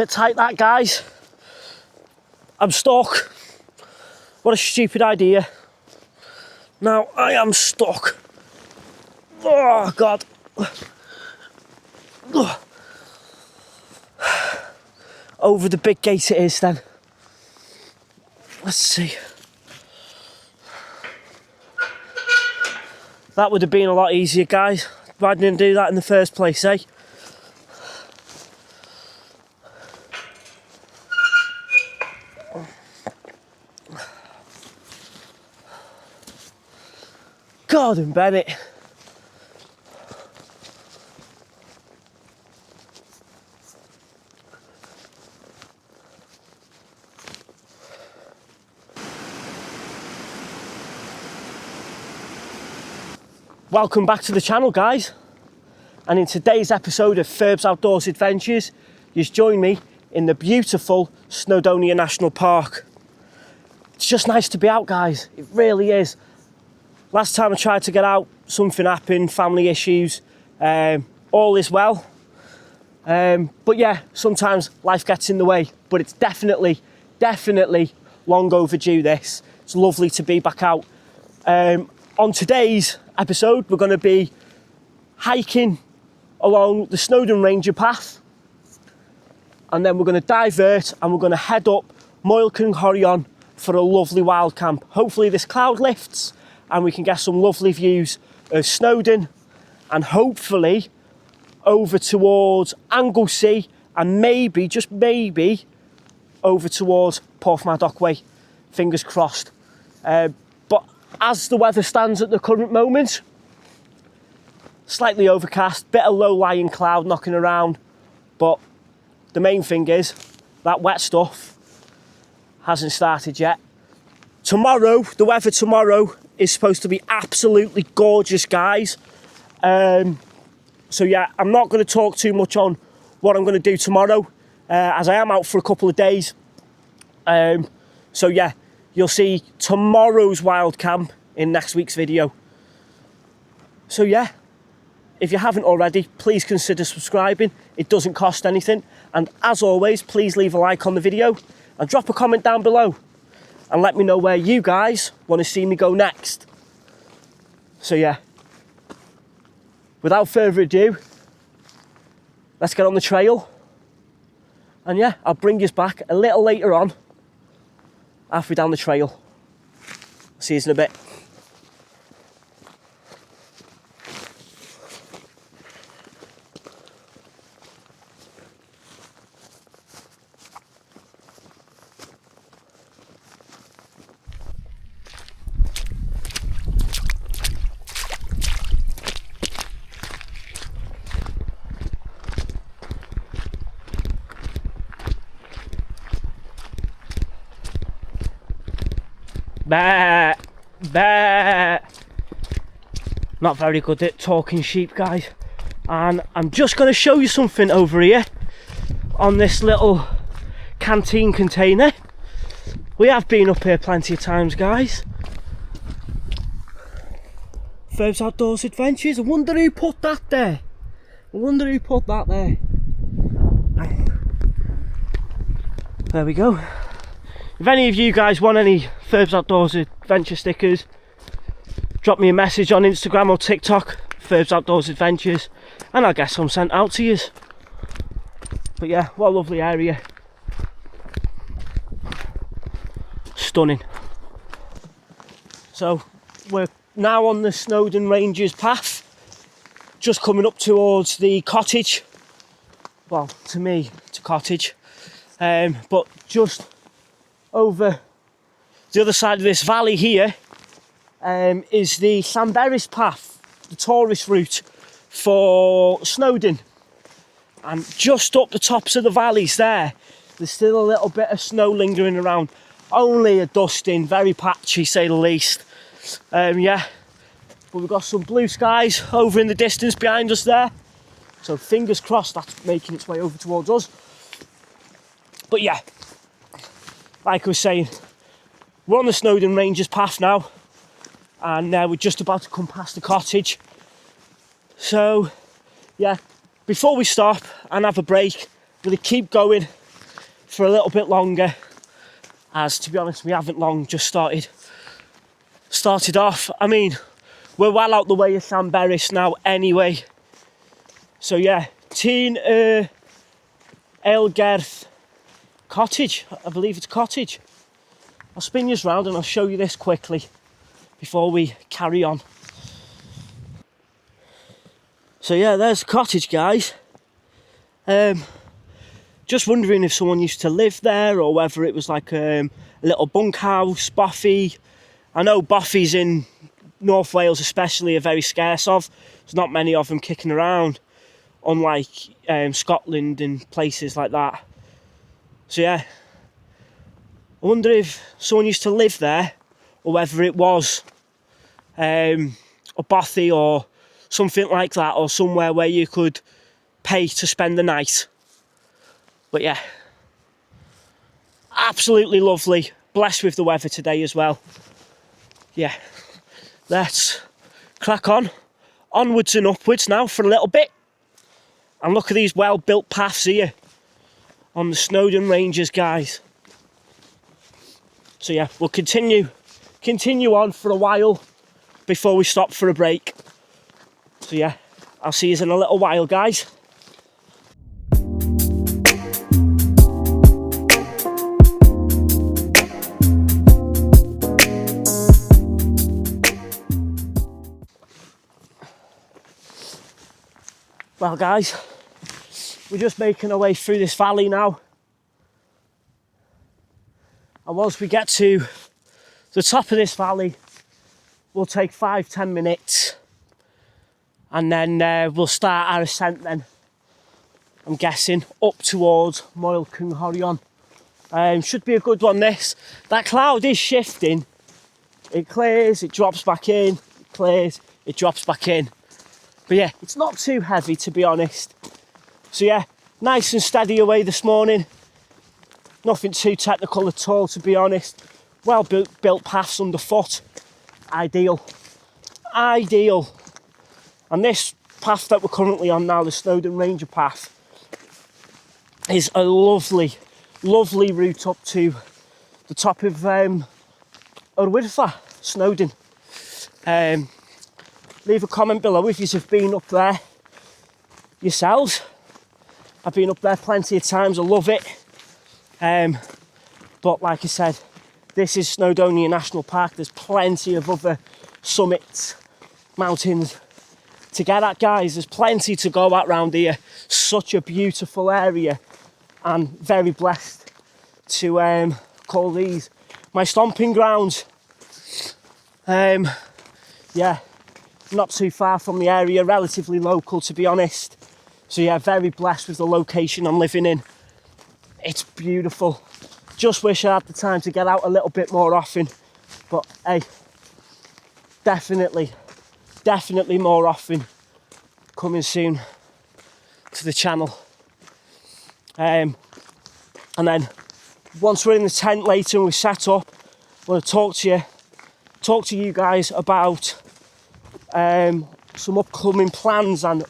Bit tight that, guys. I'm stuck. What a stupid idea. Now I am stuck. Oh God. Over the big gate it is then. Let's see. That would have been a lot easier, guys. Why didn't I do that in the first place, eh? Gordon Bennett. Welcome back to the channel, guys, and in today's episode of Ferb's Outdoors Adventures, you've joined me in the beautiful Snowdonia National Park. It's just nice to be out, guys, it really is. Last time I tried to get out, something happened, family issues, all is well. But yeah, sometimes life gets in the way, but it's definitely long overdue this. It's lovely to be back out. On today's episode, we're going to be hiking along the Snowdon Ranger path, and then we're going to divert and we're going to head up Moel Cynghorion for a lovely wild camp. Hopefully this cloud lifts and we can get some lovely views of Snowdon, and hopefully over towards Anglesey, and maybe, just maybe, over towards Porthmadog Way. Fingers crossed. But as the weather stands at the current moment, slightly overcast, bit of low-lying cloud knocking around, but the main thing is that wet stuff hasn't started yet. Tomorrow, the weather tomorrow is supposed to be absolutely gorgeous, guys. So yeah, I'm not going to talk too much on what I'm going to do tomorrow, as I am out for a couple of days. So yeah, you'll see tomorrow's wild camp in next week's video. So yeah, if you haven't already, please consider subscribing. It doesn't cost anything. And as always, please leave a like on the video and drop a comment down below and let me know where you guys want to see me go next. So yeah, without further ado, let's get on the trail. And yeah, I'll bring you back a little later on, halfway down the trail. See you in a bit. Bah, bah. Not very good at talking sheep, guys. And I'm just going to show you something over here on this little canteen container. We have been up here plenty of times, guys. Ferb's Outdoors Adventures. I wonder who put that there. There we go. If any of you guys want any Ferb's Outdoors Adventure stickers, drop me a message on Instagram or TikTok, Ferb's Outdoors Adventures, and I'll get some sent out to you. But yeah, what a lovely area. Stunning. So we're now on the Snowdon Rangers path, just coming up towards the cottage. Well, to me, it's a cottage, but just over the other side of this valley here is the Llanberis path, the tourist route for Snowdon. And just up the tops of the valleys there's still a little bit of snow lingering around. Only a dusting, very patchy, say the least. Yeah, but we've got some blue skies over in the distance behind us there. So fingers crossed that's making its way over towards us. But yeah, like I was saying, we're on the Snowdon Rangers path now, and we're just about to come past the cottage. So yeah, before we stop and have a break, we're going to keep going for a little bit longer, as to be honest we haven't long just started off. I mean, we're well out the way of Llanberis now anyway. So yeah, Tîn Ailgerth Cottage, I believe it's cottage. I'll spin you round and I'll show you this quickly before we carry on. So yeah, there's the cottage, guys. Just wondering if someone used to live there or whether it was like a little bunkhouse, bothy. I know bothies in North Wales especially are very scarce of. There's not many of them kicking around, unlike Scotland and places like that. So yeah, I wonder if someone used to live there or whether it was a bothy or something like that, or somewhere where you could pay to spend the night. But yeah, absolutely lovely. Blessed with the weather today as well. Yeah, let's crack on. Onwards and upwards now for a little bit. And look at these well-built paths here on the Snowdon ranges, guys. So yeah, we'll continue on for a while before we stop for a break. So yeah, I'll see you in a little while, guys. Well guys, we're just making our way through this valley now. And once we get to the top of this valley, we'll take 5-10 minutes. And then we'll start our ascent then. I'm guessing up towards Moel Cynghorion. Should be a good one this. That cloud is shifting. It clears, it drops back in, it clears, it drops back in. But yeah, it's not too heavy to be honest. So yeah, nice and steady away this morning. Nothing too technical at all to be honest. Well built paths underfoot. Ideal. Ideal. And this path that we're currently on now, the Snowdon Ranger path, is a lovely, lovely route up to the top of Wyddfa, Snowdon. Leave a comment below if you've been up there yourselves. I've been up there plenty of times, I love it. But like I said, this is Snowdonia National Park. There's plenty of other summits, mountains to get at, guys. There's plenty to go at round here. Such a beautiful area, and very blessed to call these my stomping grounds. Yeah, not too far from the area, relatively local to be honest. So yeah, very blessed with the location I'm living in. It's beautiful. Just wish I had the time to get out a little bit more often. But hey, definitely more often coming soon to the channel. And then once we're in the tent later and we're set up, I want to talk to you guys about some upcoming plans and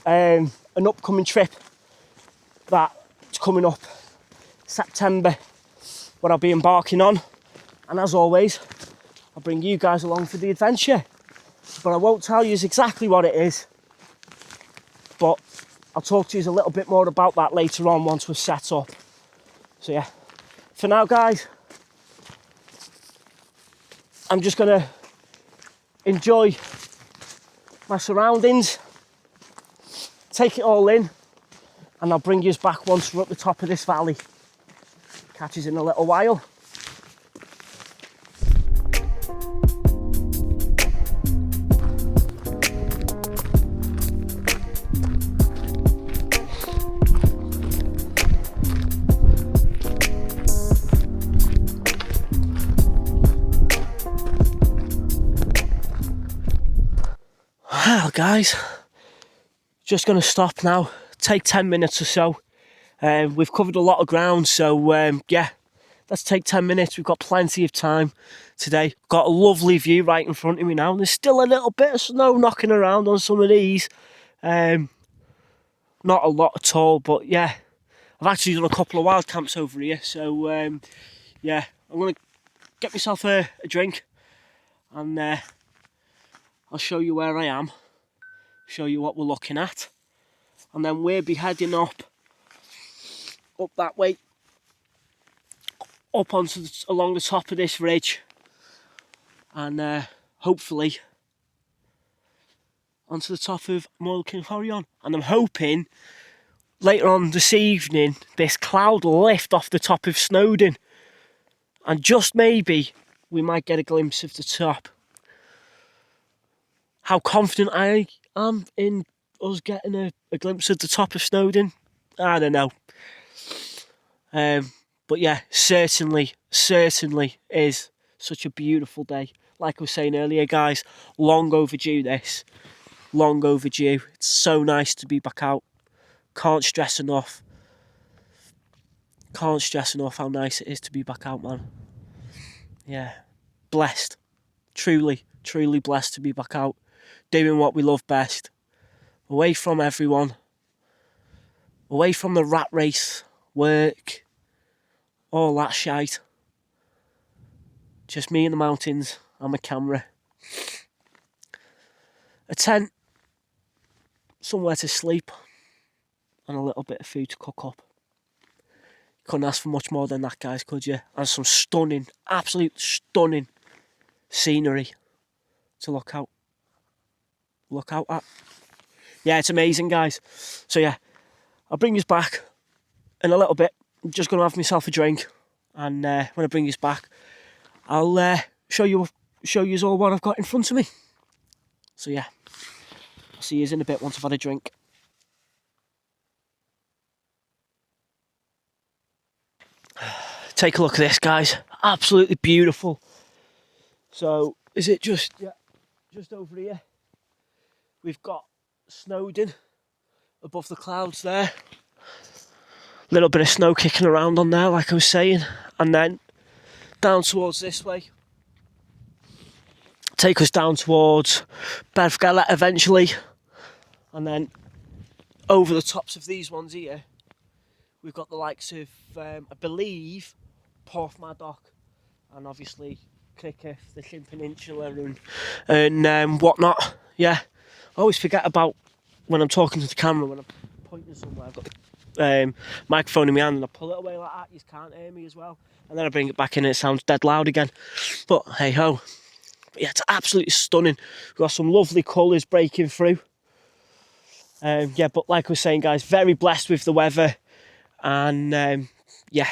an upcoming trip that's coming up September, what I'll be embarking on. And as always, I'll bring you guys along for the adventure. But I won't tell you exactly what it is, but I'll talk to you a little bit more about that later on once we're set up. So yeah, for now guys, I'm just gonna enjoy my surroundings, take it all in, and I'll bring you back once we're at the top of this valley. Catch us in a little while. Well guys, just going to stop now, take 10 minutes or so. We've covered a lot of ground, so yeah, let's take 10 minutes. We've got plenty of time today. Got a lovely view right in front of me now. There's still a little bit of snow knocking around on some of these. Not a lot at all, but yeah, I've actually done a couple of wild camps over here, so yeah, I'm going to get myself a drink and I'll show you where I am, show you what we're looking at, and then we'll be heading up that way, up onto along the top of this ridge, and hopefully onto the top of Moel Cynghorion. And I'm hoping later on this evening this cloud will lift off the top of Snowdon, and just maybe we might get a glimpse of the top. How confident I am in us getting a glimpse of the top of Snowdon, I don't know. But yeah, certainly is such a beautiful day. Like I was saying earlier, guys, long overdue this. Long overdue. It's so nice to be back out. Can't stress enough how nice it is to be back out, man. Yeah, blessed. Truly blessed to be back out, doing what we love best. Away from everyone. Away from the rat race, work, all that shite. Just me in the mountains and my camera. A tent, somewhere to sleep, and a little bit of food to cook up. Couldn't ask for much more than that, guys, could you? And some stunning, absolute stunning scenery to look out at. Yeah, it's amazing, guys. So yeah, I'll bring you back in a little bit. I'm just going to have myself a drink, and when I bring you back, I'll show you all what I've got in front of me. So yeah, I'll see you in a bit once I've had a drink. Take a look at this, guys. Absolutely beautiful. So is it just over here? We've got Snowdon above the clouds there. A little bit of snow kicking around on there, like I was saying, and then down towards this way. Take us down towards Wyddfa eventually, and then over the tops of these ones here, we've got the likes of, I believe, Porthmadog, and obviously Cricketh, the Llyn Peninsula, and whatnot. Yeah, I always forget about when I'm talking to the camera, when I'm pointing somewhere, I've got the microphone in my hand and I pull it away like that, you can't hear me as well, and then I bring it back in and it sounds dead loud again. But hey ho. But yeah, it's absolutely stunning. We've got some lovely colours breaking through. Yeah, but like I was saying, guys, very blessed with the weather, and yeah,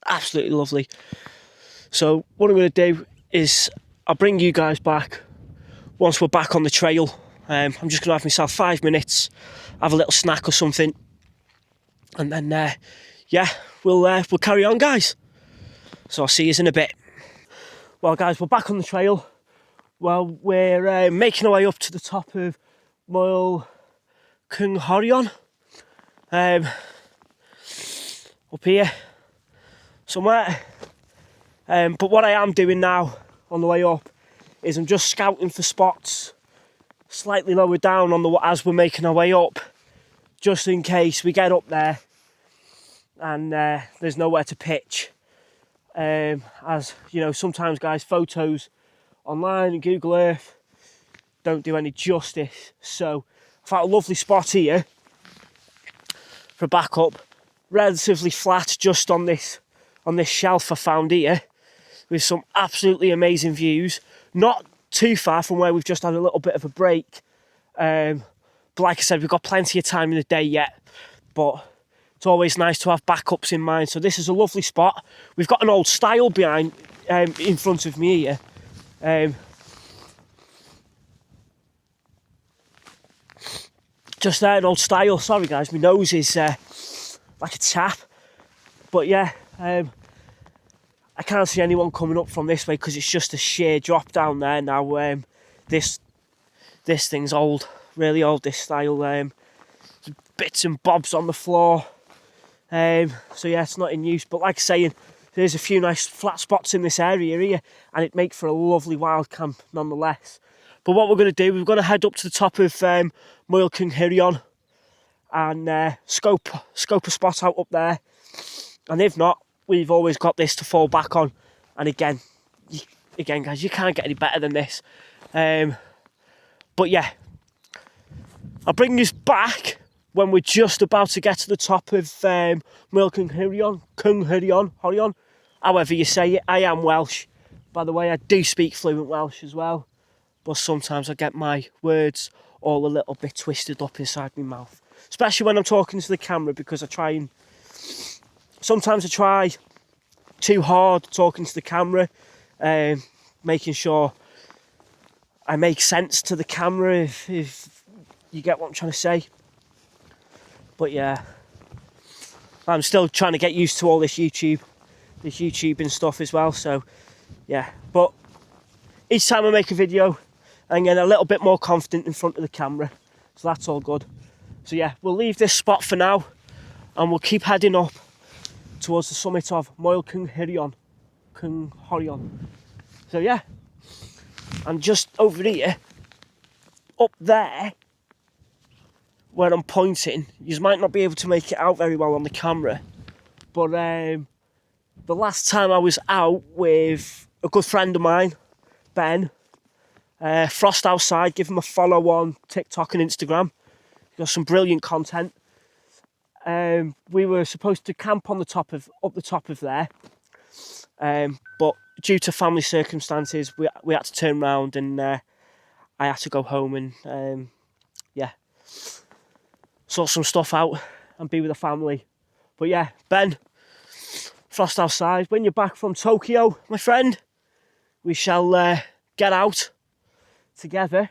absolutely lovely. So what I'm going to do is I'll bring you guys back once we're back on the trail. I'm just going to have myself 5 minutes, have a little snack or something, and then yeah, we'll carry on, guys. So I'll see you in a bit. Well, guys, we're back on the trail. Well, we're making our way up to the top of Moel Cynghorion, up here somewhere. But what I am doing now on the way up is I'm just scouting for spots slightly lower down on as we're making our way up, just in case we get up there and there's nowhere to pitch. As you know, sometimes, guys, photos online and Google Earth don't do any justice. So I found a lovely spot here for a backup, relatively flat, just on this shelf I found here, with some absolutely amazing views. Not too far from where we've just had a little bit of a break. But like I said, we've got plenty of time in the day yet. But it's always nice to have backups in mind. So this is a lovely spot. We've got an old stile behind, in front of me here. Just there, an old stile. Sorry, guys, my nose is like a tap. But yeah, I can't see anyone coming up from this way because it's just a sheer drop down there. Now, this thing's old, really old, this stile. Bits and bobs on the floor. So yeah, it's not in use. But like I say, there's a few nice flat spots in this area here, and it makes for a lovely wild camp nonetheless. But what we're going to do, we're going to head up to the top of Moel Cynghorion, and scope a spot out up there. And if not, we've always got this to fall back on. And again guys, you can't get any better than this. But yeah, I'll bring this back when we're just about to get to the top of Moel Cynghorion, however you say it. I am Welsh, by the way. I do speak fluent Welsh as well, but sometimes I get my words all a little bit twisted up inside my mouth, especially when I'm talking to the camera, because sometimes I try too hard talking to the camera, making sure I make sense to the camera, if you get what I'm trying to say. But yeah, I'm still trying to get used to all this YouTube and stuff as well. So yeah, but each time I make a video, I'm getting a little bit more confident in front of the camera, so that's all good. So yeah, we'll leave this spot for now, and we'll keep heading up towards the summit of Moel Cynghorion. So yeah, and just over here, up there, where I'm pointing, you might not be able to make it out very well on the camera, but the last time I was out with a good friend of mine, Ben, Frost Outside, give him a follow on TikTok and Instagram. He's got some brilliant content. We were supposed to camp on up the top of there, but due to family circumstances, we had to turn around, and I had to go home and yeah, sort some stuff out and be with the family. But yeah, Ben, Frost Outside, when you're back from Tokyo, my friend, we shall get out together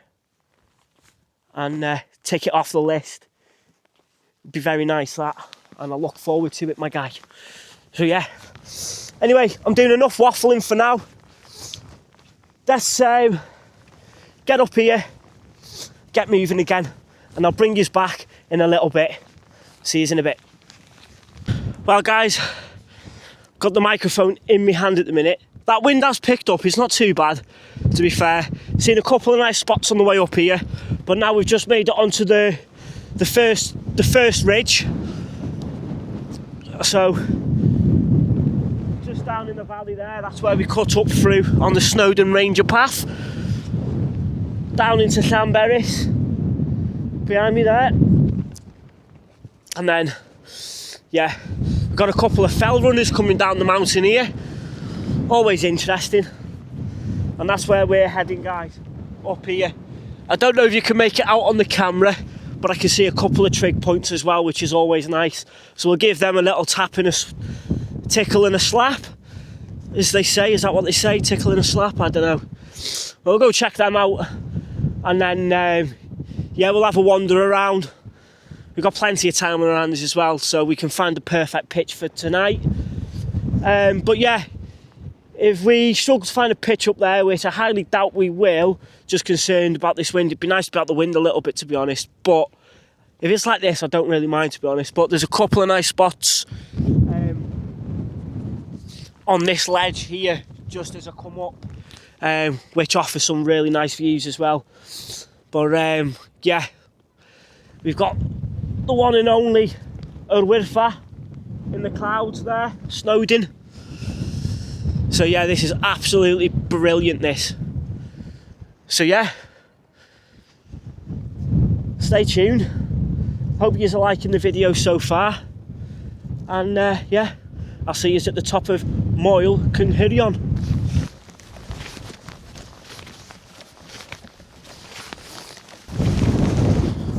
and take it off the list. It'd be very nice, that, and I look forward to it, my guy. So yeah, anyway, I'm doing enough waffling for now. Let's get up here, get moving again, and I'll bring you back in a little bit. See you in a bit. Well guys, got the microphone in my hand at the minute. That wind has picked up, it's not too bad, to be fair. Seen a couple of nice spots on the way up here, but now we've just made it onto the first ridge. So just down in the valley there, that's where we cut up through on the Snowdon Ranger path, down into Llanberis behind me there. And then yeah, we've got a couple of fell runners coming down the mountain here, always interesting. And that's where we're heading, guys, up here. I don't know if you can make it out on the camera, but I can see a couple of trig points as well, which is always nice. So we'll give them a little tap and a tickle and a slap, as they say. Is that what they say? Tickle and a slap? I don't know. We'll go check them out, and then yeah, we'll have a wander around. We've got plenty of time on our hands as well, so we can find the perfect pitch for tonight. But yeah, if we struggle to find a pitch up there, which I highly doubt we will, just concerned about this wind, it'd be nice to be out the wind a little bit, to be honest. But if it's like this, I don't really mind, to be honest. But there's a couple of nice spots on this ledge here, just as I come up, which offer some really nice views as well. But yeah, we've got the one and only Wyddfa in the clouds there, Snowdon. So yeah, this is absolutely brilliant, this. So yeah, stay tuned. Hope you're liking the video so far. And yeah, I'll see you at the top of Moel Cynghorion.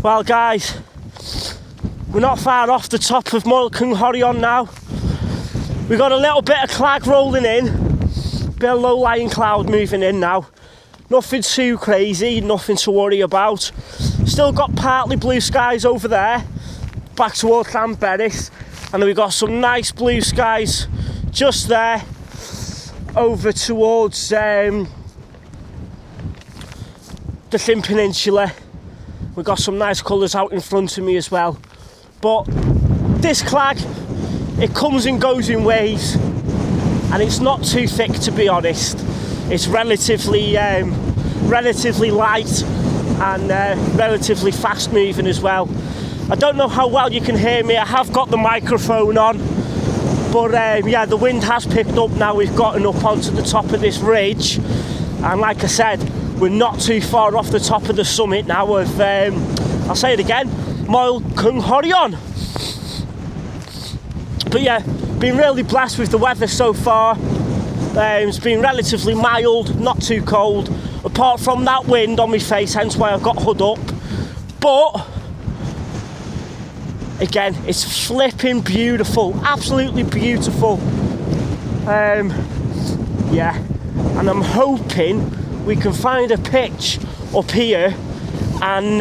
Well guys, we're not far off the top of Moel Cynghorion now. We've got a little bit of clag rolling in, bit of low-lying cloud moving in now. Nothing too crazy, nothing to worry about. Still got partly blue skies over there, back towards Llanberis. And then we've got some nice blue skies just there, over towards the Llyn Peninsula. We've got some nice colours out in front of me as well. But this clag, it comes and goes in waves, and it's not too thick, to be honest. It's relatively light and relatively fast moving as well. I don't know how well you can hear me. I have got the microphone on, but yeah, the wind has picked up now. We've gotten up onto the top of this ridge, and like I said, we're not too far off the top of the summit now of, I'll say it again, Moel Cynghorion. But yeah, been really blessed with the weather so far. It's been relatively mild, not too cold, apart from that wind on my face, hence why I've got hood up. But again, it's flipping beautiful, absolutely beautiful. Yeah, and I'm hoping we can find a pitch up here, and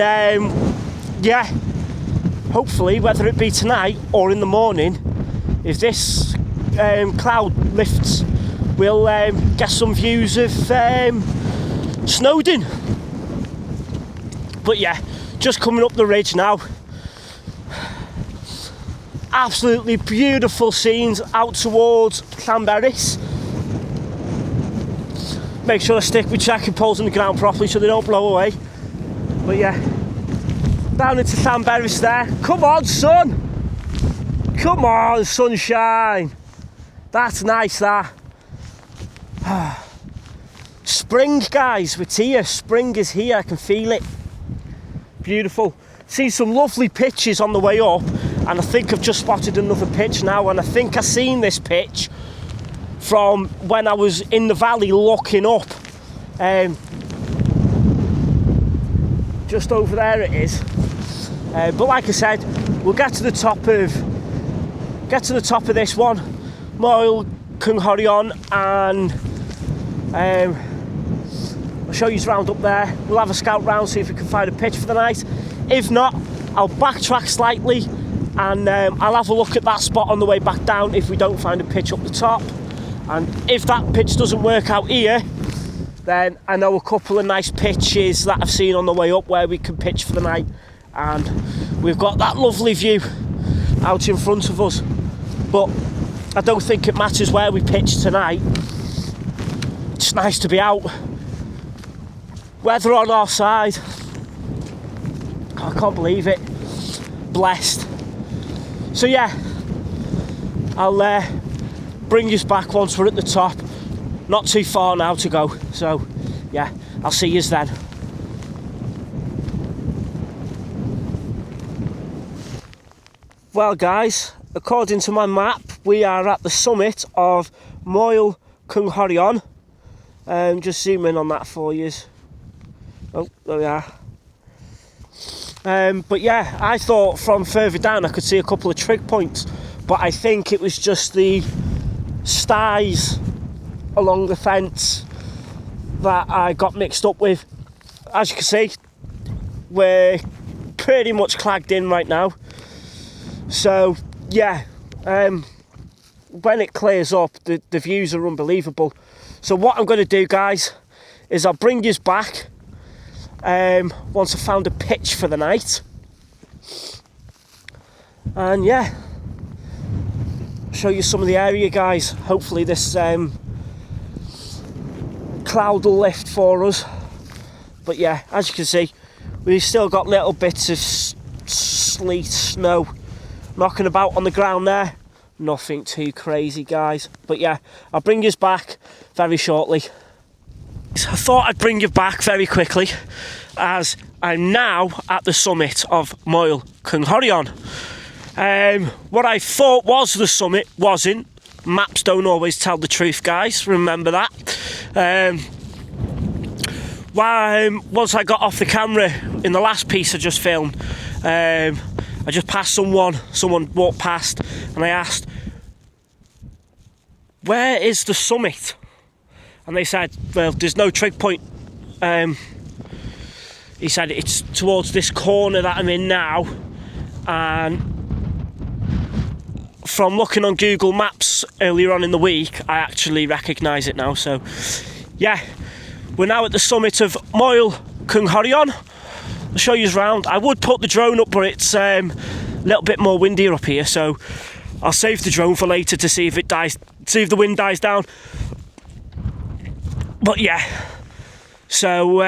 yeah, hopefully, whether it be tonight or in the morning, if this cloud lifts, we'll get some views of Snowdon. But yeah, just coming up the ridge now. Absolutely beautiful scenes out towards Llanberis. Make sure I stick my tracking poles on the ground properly so they don't blow away. But yeah, down into Llanberis there. Come on, sun! Come on, sunshine! That's nice, that. Spring, guys, we're here. Spring is here, I can feel it. Beautiful. Seen some lovely pitches on the way up, and I think I've just spotted another pitch now, and I think I seen this pitch from when I was in the valley looking up. Just over there it is. But like I said, we'll get to the top of this one, Moel Cynghorion, and I'll show you round up there. We'll have a scout round, see if we can find a pitch for the night. If not, I'll backtrack slightly, and I'll have a look at that spot on the way back down if we don't find a pitch up the top. And if that pitch doesn't work out here, then I know a couple of nice pitches that I've seen on the way up where we can pitch for the night, and we've got that lovely view out in front of us. But I don't think it matters where we pitch tonight. It's nice to be out. Weather on our side. I can't believe it. Blessed. So yeah, I'll bring you back once we're at the top. Not too far now to go. So yeah, I'll see you then. Well guys, according to my map, we are at the summit of Moel Cynghorion. Just zoom in on that for you. Oh, there we are. But yeah, I thought from further down I could see a couple of trig points, but I think it was just the styes along the fence that I got mixed up with. As you can see, we're pretty much clagged in right now. So yeah, when it clears up, the views are unbelievable. So what I'm going to do, guys, is I'll bring you back once I found a pitch for the night, and yeah, show you some of the area, guys. Hopefully this cloud will lift for us. But yeah, as you can see, we've still got little bits of sleet, snow knocking about on the ground there. Nothing too crazy, guys. But yeah, I'll bring you back very shortly. I thought I'd bring you back very quickly, as I'm now at the summit of Moel Cynghorion. What I thought was the summit wasn't. Maps don't always tell the truth, guys. Remember that. Once I got off the camera in the last piece I just filmed, I just passed someone walked past, and I asked, where is the summit? And they said, well, there's no trig point. He said it's towards this corner that I'm in now, and from looking on Google Maps earlier on in the week, I actually recognise it now. So yeah, we're now at the summit of Moel Cynghorion. I'll show you around. I would put the drone up, but it's a little bit more windier up here, so I'll save the drone for later to see if it dies, see if the wind dies down. But yeah, so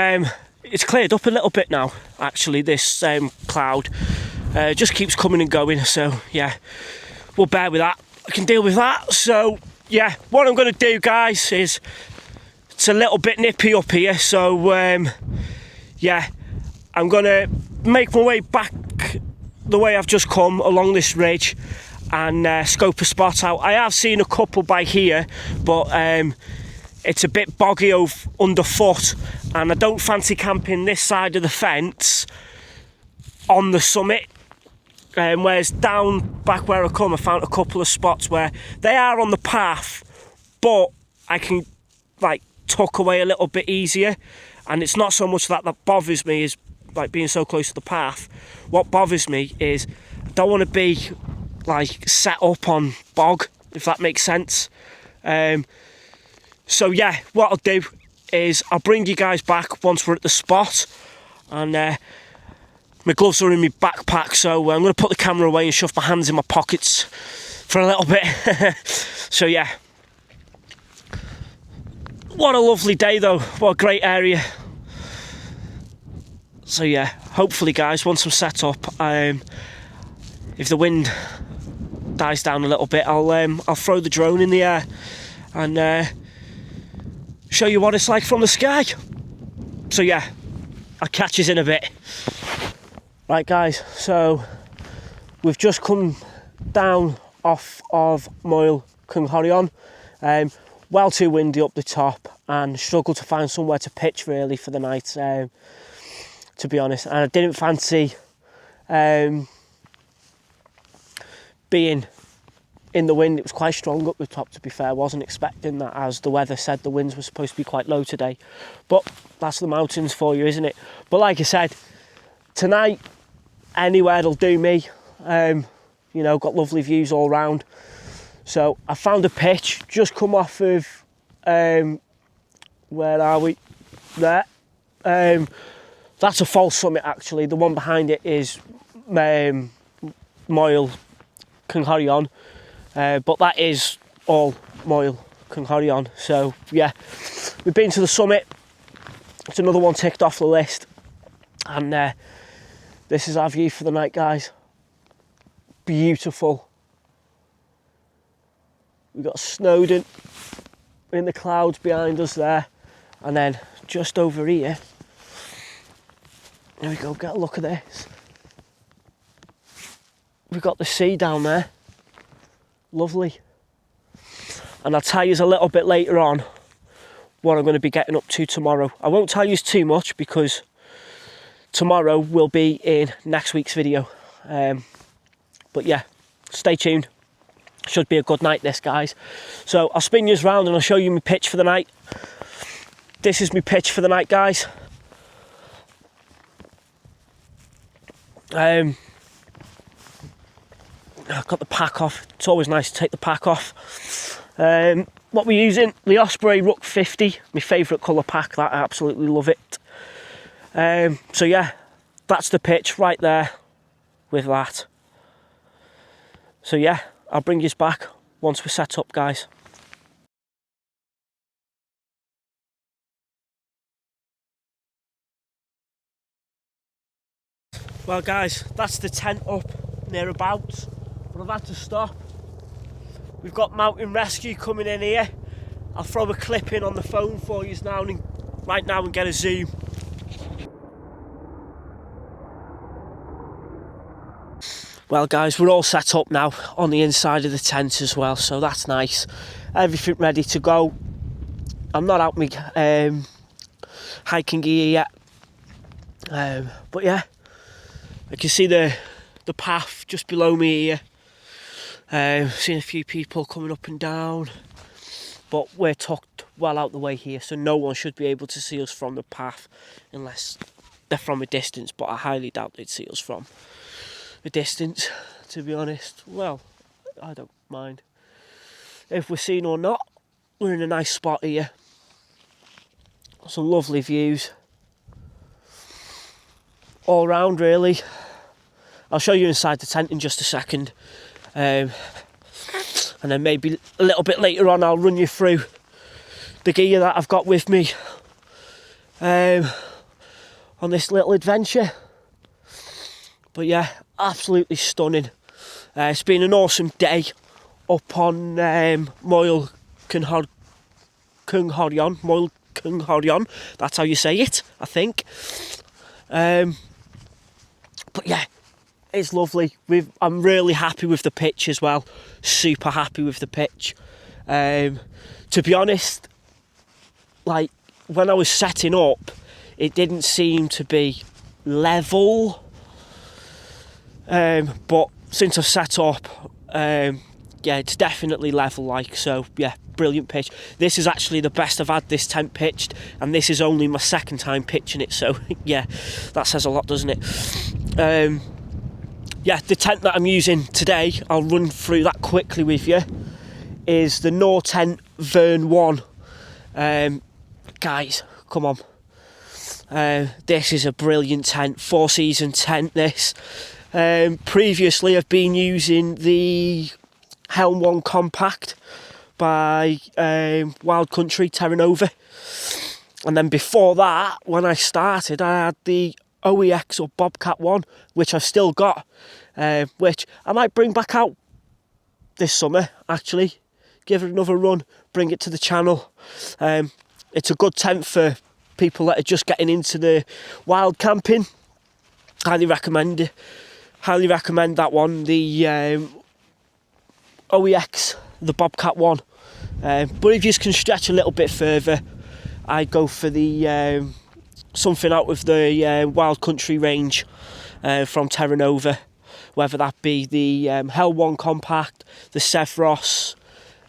it's cleared up a little bit now, actually, this cloud. Just keeps coming and going, so yeah, we'll bear with that. I can deal with that. So yeah, what I'm going to do, guys, is it's a little bit nippy up here, so yeah, I'm going to make my way back the way I've just come along this ridge and scope a spot out. I have seen a couple by here, but it's a bit boggy underfoot, and I don't fancy camping this side of the fence on the summit. Whereas down back where I come, I found a couple of spots where they are on the path, but I can like tuck away a little bit easier, and it's not so much that bothers me as like being so close to the path. What bothers me is I don't want to be like set up on bog, if that makes sense. So yeah, what I'll do is I'll bring you guys back once we're at the spot, and my gloves are in my backpack, so I'm going to put the camera away and shove my hands in my pockets for a little bit. So yeah, what a lovely day though, what a great area. So yeah, hopefully guys, once I'm set up, if the wind dies down a little bit, I'll throw the drone in the air and show you what it's like from the sky. So yeah, I'll catch you in a bit. Right guys, so we've just come down off of Moel Cynghorion. Well too windy up the top, and struggled to find somewhere to pitch really for the night, to be honest. And I didn't fancy being in the wind. It was quite strong up the top, to be fair. I wasn't expecting that, as the weather said the winds were supposed to be quite low today. But that's the mountains for you, isn't it? But like I said, tonight, anywhere'll do me. You know, got lovely views all round. So I found a pitch, just come off of, where are we? There. That's a false summit actually. The one behind it is Moel Cynghorion, but that is all Moel Cynghorion. So yeah, we've been to the summit. It's another one ticked off the list, and this is our view for the night, guys. Beautiful. We've got Snowdon in the clouds behind us there, and then just over here, there we go, get a look at this. We've got the sea down there, lovely. And I'll tell you a little bit later on what I'm going to be getting up to tomorrow. I won't tell you too much because tomorrow will be in next week's video. But yeah, stay tuned. Should be a good night this, guys. So I'll spin you round and I'll show you my pitch for the night. This is my pitch for the night, guys. I've got the pack off. It's always nice to take the pack off. What we're using, the Osprey Rook 50, my favourite colour pack. That, I absolutely love it. So yeah, that's the pitch right there with that. So yeah, I'll bring you back once we're set up, guys. Well guys, that's the tent up nearabouts, but I've had to stop. We've got mountain rescue coming in here. I'll throw a clip in on the phone for you right now and get a zoom. Well guys, we're all set up now on the inside of the tent as well, so that's nice. Everything ready to go. I'm not out my hiking gear yet, but yeah, I can see the path just below me here. Seen a few people coming up and down, but we're tucked well out the way here, so no one should be able to see us from the path unless they're from a distance, but I highly doubt they'd see us from a distance, to be honest. Well, I don't mind if we're seen or not. We're in a nice spot here, some lovely views all round really. I'll show you inside the tent in just a second, and then maybe a little bit later on I'll run you through the gear that I've got with me on this little adventure. But yeah, absolutely stunning. It's been an awesome day up on Moel Cynghorion, that's how you say it, I think. But yeah, it's lovely. I'm really happy with the pitch as well. Super happy with the pitch. To be honest, like when I was setting up, it didn't seem to be level. But since I've set up, yeah, it's definitely level. Like, so yeah, brilliant pitch. This is actually the best I've had this tent pitched, and this is only my second time pitching it. So yeah, that says a lot, doesn't it? Yeah, the tent that I'm using today, I'll run through that quickly with you, is the Nor Tent Vern 1. Guys, come on. This is a brilliant tent, 4-season tent this. Previously I've been using the Helm 1 Compact by Wild Country Terra Nova. And then before that, when I started, I had the OEX or Bobcat 1, which I've still got, which I might bring back out this summer, actually. Give it another run, bring it to the channel. It's a good tent for people that are just getting into the wild camping. Highly recommend it. Highly recommend that one, the OEX, the Bobcat 1. But if you can stretch a little bit further, I'd go for the something out of the Wild Country range from Terra Nova, whether that be the Hell 1 Compact, the Sevros,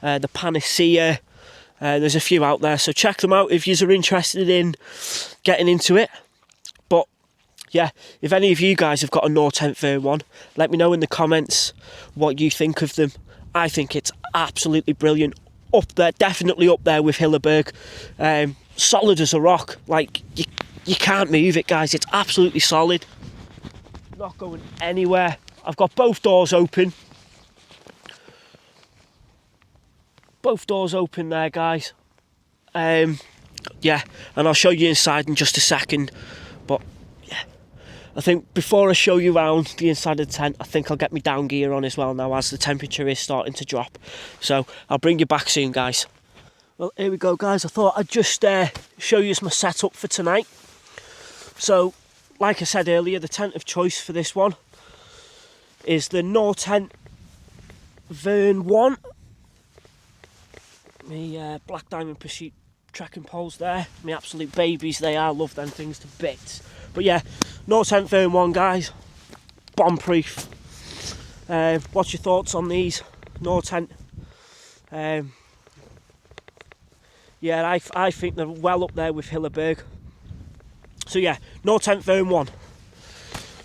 the Panacea. There's a few out there, so check them out if you're interested in getting into it. But yeah, if any of you guys have got a Nor Tent Vern 1, let me know in the comments what you think of them. I think it's absolutely brilliant. Up there, definitely up there with Hilleberg. Solid as a rock. Like, you can't move it, guys. It's absolutely solid. Not going anywhere. I've got both doors open. Both doors open there, guys. Yeah, and I'll show you inside in just a second. But yeah, I think before I show you around the inside of the tent, I think I'll get my down gear on as well now, as the temperature is starting to drop. So I'll bring you back soon, guys. Well, here we go, guys. I thought I'd just show you my setup for tonight. So, like I said earlier, the tent of choice for this one is the Nor Tent Vern 1. My Black Diamond Pursuit trekking poles there. My absolute babies they are. Love them things to bits. But yeah, Nor Tent Vern 1, guys. Bomb proof. What's your thoughts on these Nor Tent? Yeah, I think they're well up there with Hilleberg. So yeah, Nor Tent Vern 1.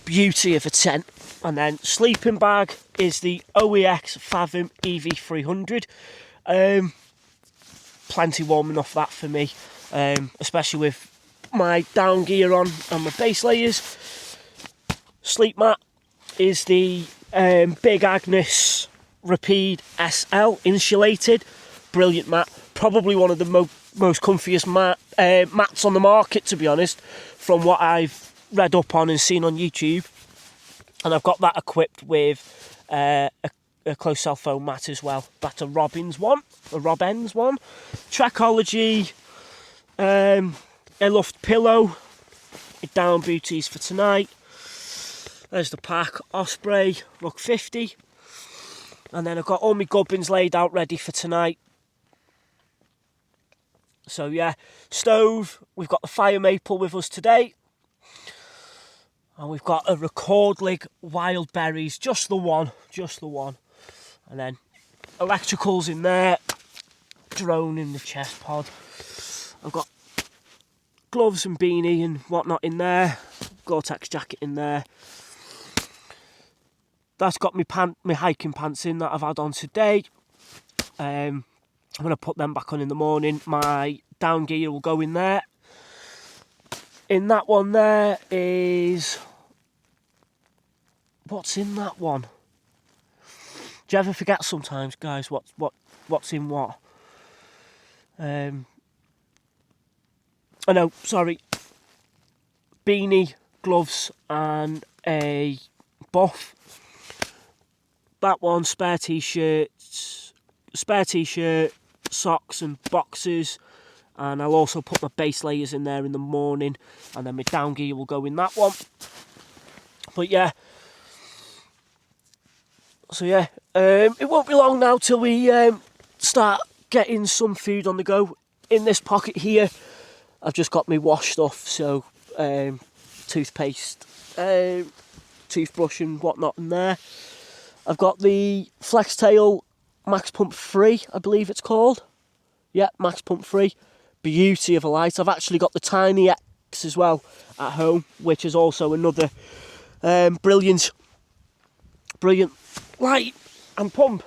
Beauty of a tent. And then sleeping bag is the OEX Fathom EV300. Plenty warm enough that for me, especially with my down gear on and my base layers. Sleep mat is the Big Agnes Rapide SL insulated. Brilliant mat. Probably one of the most comfiest mats on the market, to be honest, from what I've read up on and seen on YouTube. And I've got that equipped with a close cell foam mat as well. That's a Robbins one, a Robbins one. Trekology, Airloft pillow, down booties for tonight. There's the pack, Osprey, Rook 50. And then I've got all my gubbins laid out ready for tonight. So yeah, stove, we've got the fire maple with us today. And we've got a record lig Llanberis, just the one. And then electricals in there, drone in the chest pod. I've got gloves and beanie and whatnot in there, Gore-Tex jacket in there. That's got my hiking pants in that I've had on today. I'm going to put them back on in the morning. My down gear will go in there. In that one there is... What's in that one? Do you ever forget sometimes, guys, what's in what? Oh no, sorry. Beanie, gloves and a buff. That one, spare t-shirt, socks and boxers. And I'll also put my base layers in there in the morning, and then my down gear will go in that one. But yeah, so yeah, it won't be long now till we start getting some food on the go. In this pocket here, I've just got my wash stuff, so toothpaste, toothbrush and whatnot in there. I've got the Flextail Max Pump 3, I believe it's called. Yeah, Max Pump 3. Beauty of a light. I've actually got the Tiny X as well at home, which is also another brilliant light and pump.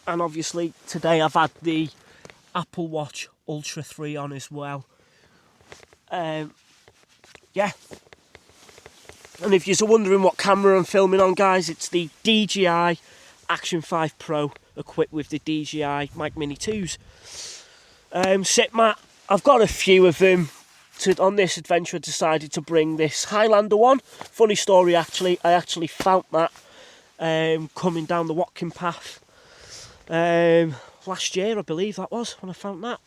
And obviously today I've had the Apple Watch Ultra 3 on as well. Yeah. And if you're wondering what camera I'm filming on, guys, it's the DJI Action 5 Pro equipped with the DJI Mic Mini 2s. Sit mat, I've got a few of them. On this adventure I decided to bring this Highlander one. Funny story actually, I actually found that coming down the Watkin path last year, I believe that was, when I found that.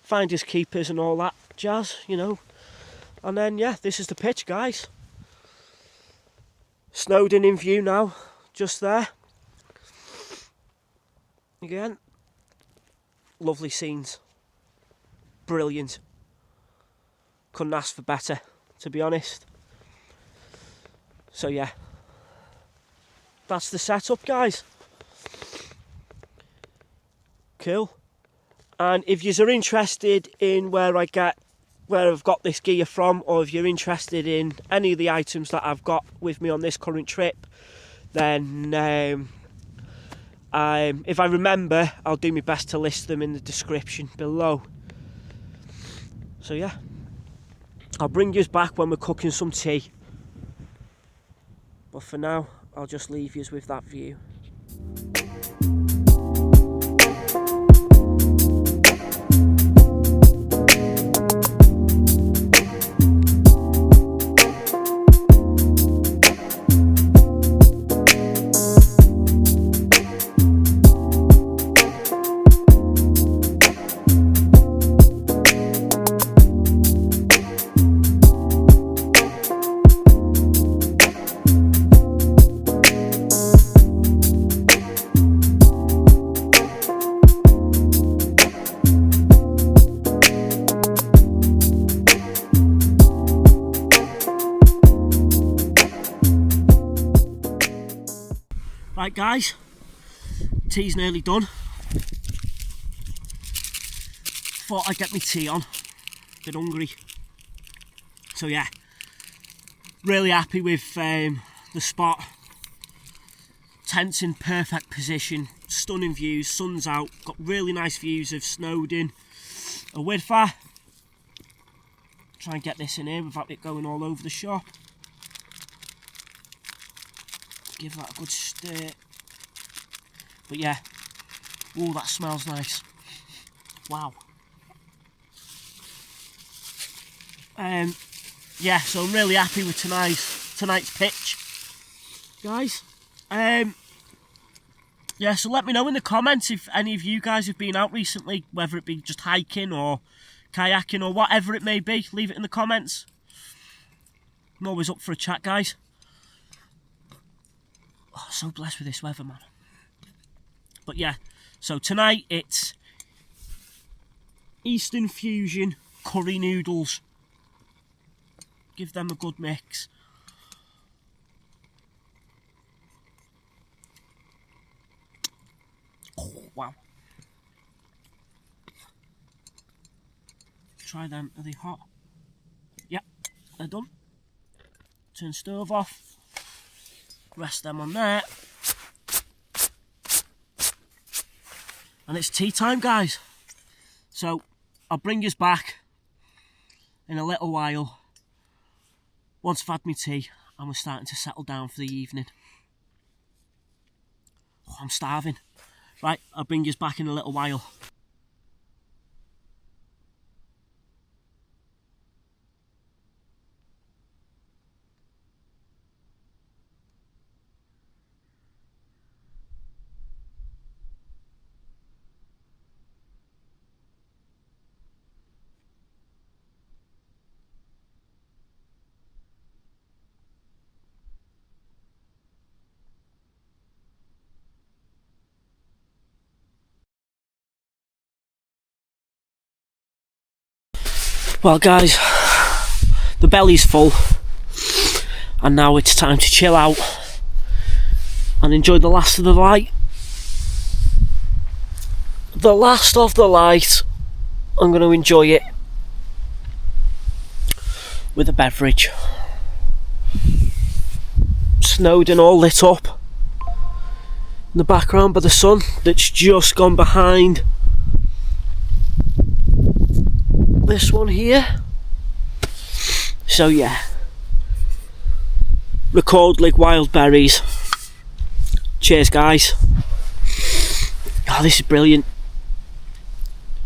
Finders keepers and all that jazz, you know. And then yeah, this is the pitch, guys. Snowdon in view now, just there. Again, lovely scenes. Brilliant. Couldn't ask for better, to be honest. So yeah, that's the setup, guys. Cool. And if you're interested in where I've got this gear from, or if you're interested in any of the items that I've got with me on this current trip, then if I remember, I'll do my best to list them in the description below. So yeah, I'll bring you back when we're cooking some tea. But for now, I'll just leave you with that view. Right guys, tea's nearly done. Thought I'd get my tea on, bit hungry. So yeah, really happy with the spot. Tent's in perfect position, stunning views, sun's out, got really nice views of Snowdon, a Wyddfa. Try and get this in here without it going all over the shop. Give that a good stir. But yeah, oh, that smells nice. Wow. Yeah, so I'm really happy with tonight's pitch, guys. Yeah, so let me know in the comments if any of you guys have been out recently, whether it be just hiking or kayaking or whatever it may be. Leave it in the comments. I'm always up for a chat, guys. Oh, so blessed with this weather, man. But yeah, so tonight it's Eastern Fusion curry noodles. Give them a good mix. Oh, wow. Try them. Are they hot? Yep, they're done. Turn stove off. Rest them on there. And it's tea time, guys. So I'll bring you back in a little while. Once I've had my tea and we're starting to settle down for the evening. Oh, I'm starving. Right, I'll bring you back in a little while. Well guys, the belly's full and now it's time to chill out and enjoy the last of the light. The last of the light. I'm going to enjoy it with a beverage. Snowdon all lit up in the background by the sun that's just gone behind this one here. So yeah, record like Llanberis. Cheers guys. Oh, this is brilliant.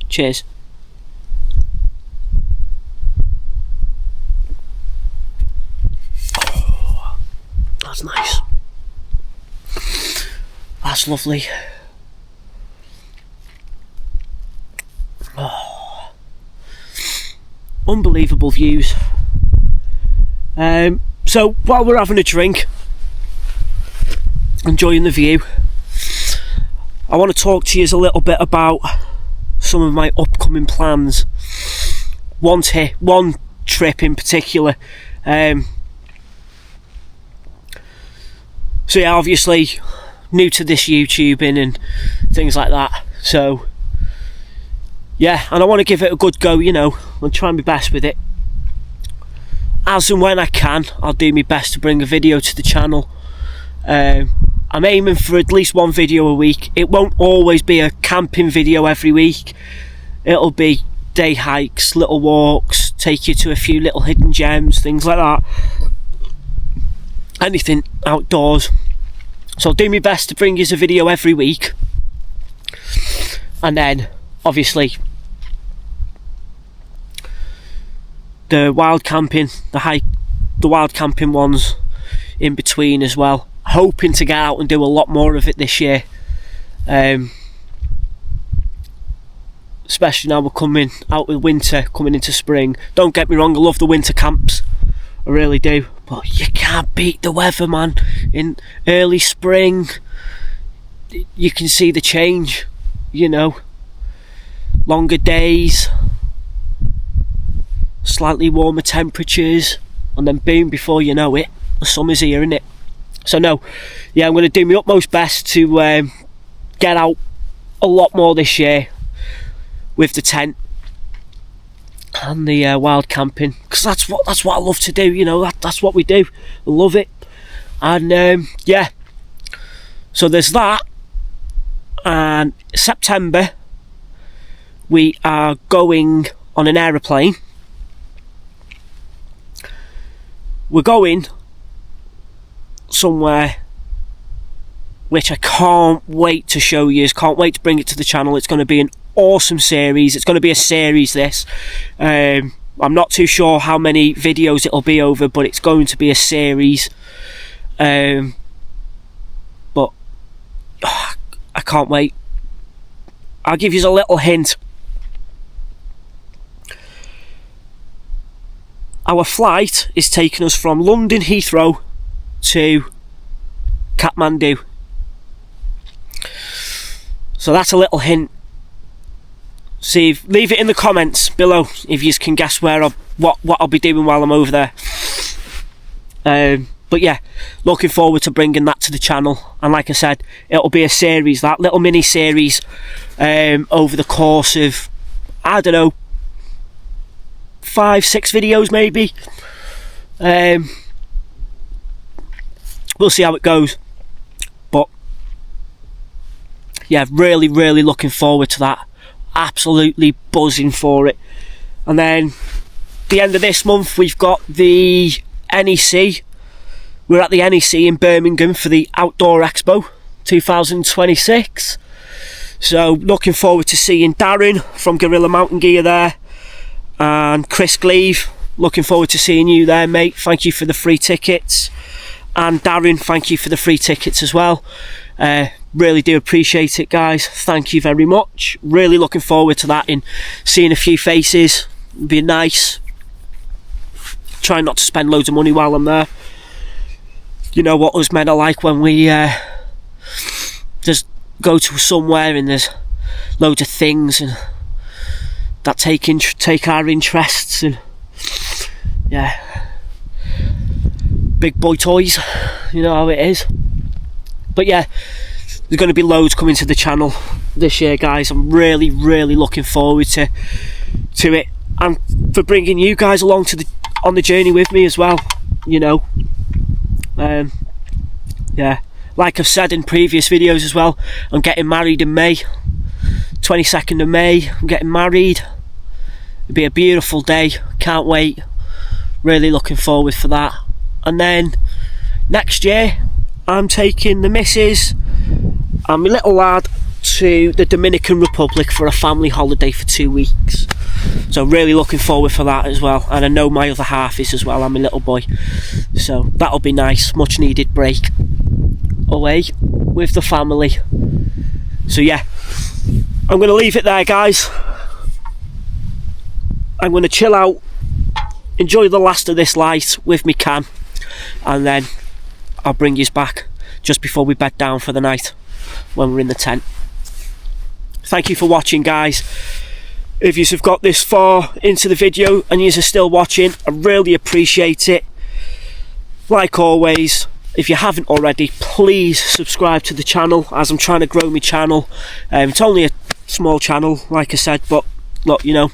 Cheers. Oh, that's nice. That's lovely. Oh, unbelievable views. So while we're having a drink, enjoying the view, I want to talk to you a little bit about some of my upcoming plans. One trip in particular. So yeah, obviously new to this YouTubing and things like that. So yeah, and I want to give it a good go, you know, and try my best with it. As and when I can, I'll do my best to bring a video to the channel. I'm aiming for at least one video a week. It won't always be a camping video every week. It'll be day hikes, little walks, take you to a few little hidden gems, things like that. Anything outdoors. So I'll do my best to bring you a video every week. And then, obviously, the wild camping, the wild camping ones in between as well. Hoping to get out and do a lot more of it this year, especially now we're coming out with winter, coming into spring. Don't get me wrong, I love the winter camps, I really do, but you can't beat the weather, man. In early spring you can see the change, you know, longer days, slightly warmer temperatures, and then boom, before you know it, the summer's here, innit? So no, yeah, I'm going to do my utmost best to get out a lot more this year with the tent and the wild camping, because that's what I love to do, you know. That's what we do. I love it. And yeah, so there's that. And September we are going on an aeroplane. We're going somewhere which I can't wait to show you, can't wait to bring it to the channel. It's going to be an awesome series. It's going to be a series, this. I'm not too sure how many videos it'll be over, but it's going to be a series. But oh, I can't wait. I'll give you a little hint. Our flight is taking us from London Heathrow to Kathmandu. So that's a little hint. See, leave it in the comments below if you can guess what I'll be doing while I'm over there. But yeah, looking forward to bringing that to the channel. And like I said, it'll be a series, that little mini series, over the course of, I don't know, 5-6 videos maybe. We'll see how it goes, but yeah, really looking forward to that. Absolutely buzzing for it. And then the end of this month we've got the NEC. We're at the NEC in Birmingham for the Outdoor Expo 2026. So looking forward to seeing Darren from Gorilla Mountain Gear there, and Chris Gleave. Looking forward to seeing you there, mate. Thank you for the free tickets. And Darren, thank you for the free tickets as well. Really do appreciate it, guys. Thank you very much. Really looking forward to that and seeing a few faces. It'd be nice. Try not to spend loads of money while I'm there. You know what us men are like when we just go to somewhere and there's loads of things and that take our interests, and yeah, big boy toys, you know how it is. But yeah, there's going to be loads coming to the channel this year, guys. I'm really looking forward to it, and for bringing you guys along on the journey with me as well, you know. Yeah, like I've said in previous videos as well, I'm getting married in May, 22nd of May. I'm getting married. It'll be a beautiful day, can't wait, really looking forward for that. And then next year I'm taking the missus and my little lad to the Dominican Republic for a family holiday for 2 weeks, so really looking forward for that as well. And I know my other half is as well, and my little boy, so that'll be nice, much needed break away with the family. So yeah, I'm going to leave it there, guys. I'm going to chill out, enjoy the last of this light with me cam, and then I'll bring you back just before we bed down for the night when we're in the tent. Thank you for watching, guys. If you have got this far into the video and you are still watching, I really appreciate it. Like always, if you haven't already, please subscribe to the channel, as I'm trying to grow my channel. It's only a small channel, like I said, but look, you know,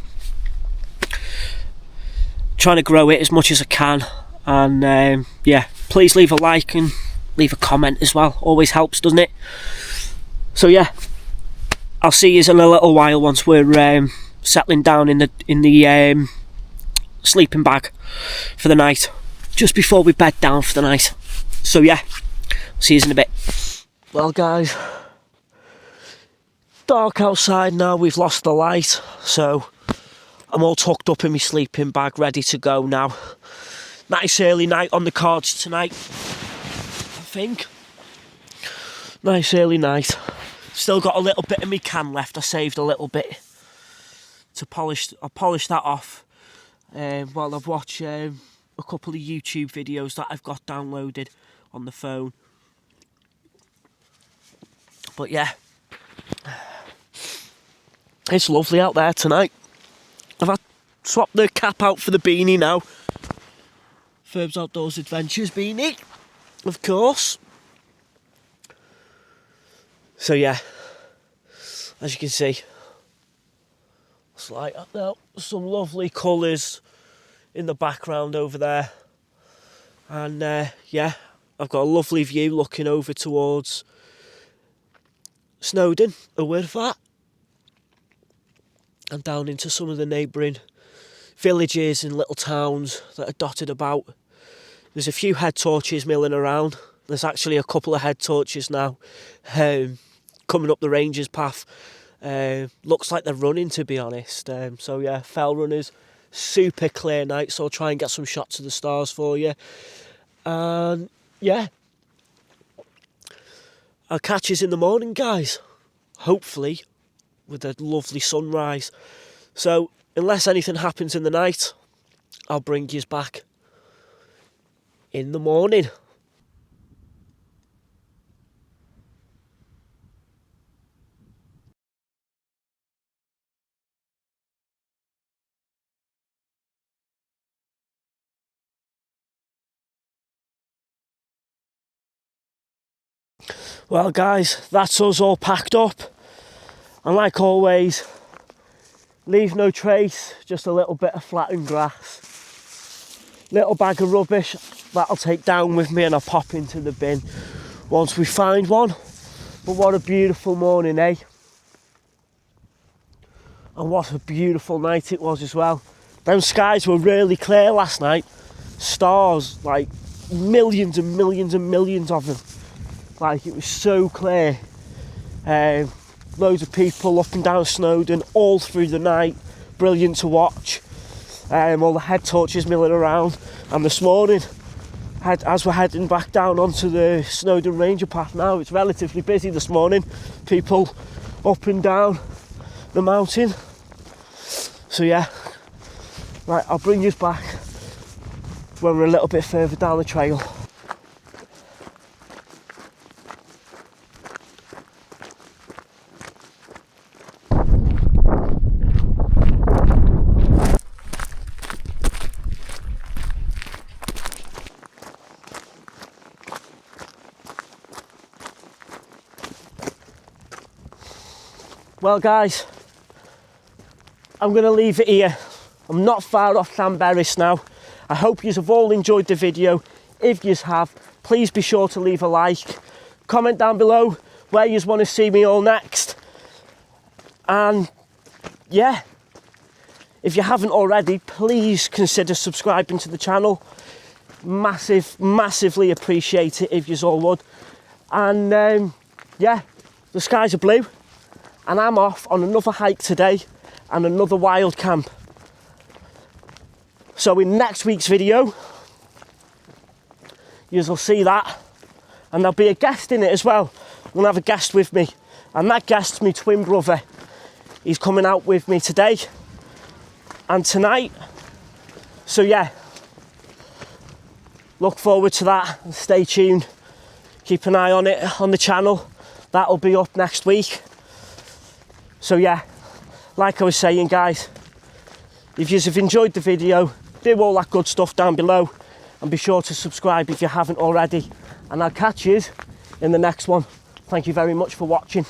trying to grow it as much as I can. And yeah, please leave a like and leave a comment as well, always helps, doesn't it? So yeah, I'll see you in a little while once we're settling down in the sleeping bag for the night, just before we bed down for the night. So yeah, see you in a bit. Well, guys, dark outside now, we've lost the light, so I'm all tucked up in my sleeping bag, ready to go now. Nice early night on the cards tonight, I think. Nice early night. Still got a little bit of me can left. I saved a little bit to polish. I'll polish that off while I've watched a couple of YouTube videos that I've got downloaded on the phone. But yeah, it's lovely out there tonight. I've swapped the cap out for the beanie now. Ferb's Outdoors Adventures beanie, of course. So yeah, as you can see, it's like that now. Some lovely colours in the background over there. And yeah, I've got a lovely view looking over towards Snowdon, Wyddfa, and down into some of the neighbouring villages and little towns that are dotted about. There's a few head torches milling around. There's actually a couple of head torches now coming up the ranger's path. Looks like they're running, to be honest. So yeah, fell runners, super clear night, so I'll try and get some shots of the stars for you. And yeah, I'll catch you in the morning, guys, hopefully with a lovely sunrise. So unless anything happens in the night, I'll bring you back in the morning. Well, guys, that's us all packed up, and like always, leave no trace, just a little bit of flattened grass, little bag of rubbish that I'll take down with me and I'll pop into the bin once we find one. But what a beautiful morning, eh? And what a beautiful night it was as well. Them skies were really clear last night. Stars, like millions and millions and millions of them. Like, it was so clear. Loads of people up and down Snowdon all through the night. Brilliant to watch. All the head torches milling around. And this morning, as we're heading back down onto the Snowdon Ranger path now, it's relatively busy this morning. People up and down the mountain. So yeah, right, I'll bring you back when we're a little bit further down the trail. Well guys, I'm going to leave it here. I'm not far off Llanberis now. I hope you have all enjoyed the video. If you have, please be sure to leave a like. Comment down below where you want to see me all next. And yeah, if you haven't already, please consider subscribing to the channel. Massively appreciate it if you all would. And yeah, the skies are blue and I'm off on another hike today and another wild camp. So in next week's video, you'll see that, and there'll be a guest in it as well. I'm gonna have a guest with me, and that guest's my twin brother. He's coming out with me today and tonight. So yeah, look forward to that and stay tuned. Keep an eye on it on the channel. That'll be up next week. So yeah, like I was saying guys, if you have enjoyed the video, do all that good stuff down below and be sure to subscribe if you haven't already. And I'll catch you in the next one. Thank you very much for watching.